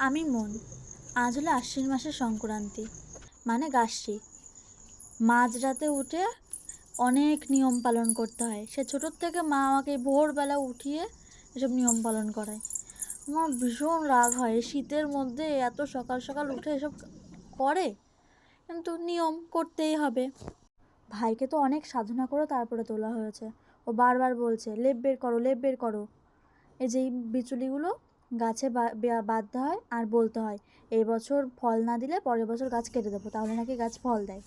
আমি মন। আজ হলো আশ্বিন মাসের সংক্রান্তি, মানে গাস্যি। মাঝরাতে উঠে অনেক নিয়ম পালন করতে হয়। সে ছোটোর থেকে মা আমাকে ভোরবেলা উঠিয়ে এসব নিয়ম পালন করায়। আমার ভীষণ রাগ হয়, এই শীতের মধ্যে এত সকাল সকাল উঠে এসব করে, কিন্তু নিয়ম করতেই হবে। ভাইকে তো অনেক সাধনা করে তারপরে তোলা হয়েছে। ও বারবার বলছে, লেপ বের করো, লেপ বের করো। এই যে বিচুলিগুলো গাছে বাঁধতে হয় আর বলতে হয়, এই বছর ফল না দিলে পরের বছর গাছ কেটে দেবো, তাহলে নাকি গাছ ফল দেয়।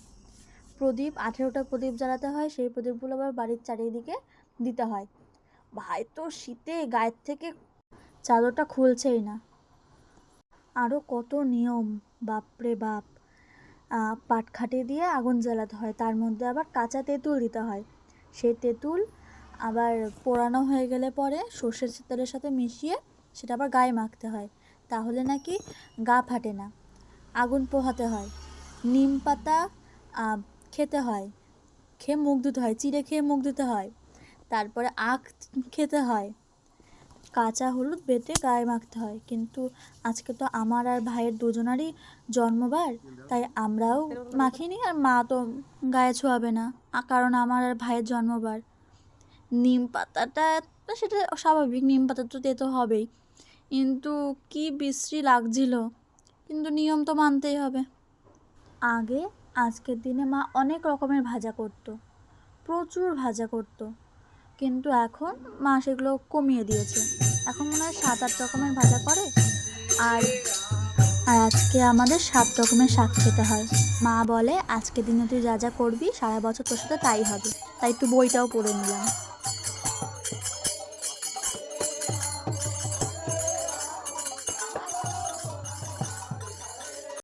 প্রদীপ 18টা প্রদীপ জ্বালাতে হয়, সেই প্রদীপগুলো আবার বাড়ির চারিদিকে দিতে হয়। ভাই তো শীতে গায়ের থেকে চাদরটা খুলছেই না। আরও কত নিয়ম, বাপরে বাপ। পাটখাটি দিয়ে আগুন জ্বালাতে হয়, তার মধ্যে আবার কাঁচা তেঁতুল দিতে হয়। সেই তেঁতুল আবার পোড়ানো হয়ে গেলে পরে সর্ষের তেলের সাথে মিশিয়ে সেটা আবার গায়ে মাখতে হয়, তাহলে নাকি গা ফাটে না। আগুন পোহাতে হয়, নিম পাতা খেতে হয়, খেয়ে মুখ ধুতে হয়, চিড়ে খেয়ে মুখ ধুতে হয়, তারপরে আখ খেতে হয়, কাঁচা হলুদ বেটে গায়ে মাখতে হয়। কিন্তু আজকে তো আমার আর ভাইয়ের দুজনারই জন্মবার, তাই আমরাও মাখিনি, আর মা তো গায়ে ছোঁয়াবে না, কারণ আমার আর ভাইয়ের জন্মবার। নিম পাতাটা সেটা স্বাভাবিক, নিম পাতা তো তেতো হবেই, কিন্তু কি বিশ্রী লাগছিল, কিন্তু নিয়ম তো মানতেই হবে। আগে আজকের দিনে মা অনেক রকমের ভাজা করতো, প্রচুর ভাজা করতো, কিন্তু এখন মা সেগুলো কমিয়ে দিয়েছে। এখন মনে হয় 7-8 রকমের ভাজা করে। আর আর আজকে আমাদের 7 রকমের শাক খেতে হয়। মা বলে, আজকের দিনে তুই যা যা করবি সারা বছর তোর সাথে তাই হবে। তাই একটু বইটাও পড়ে নিলাম।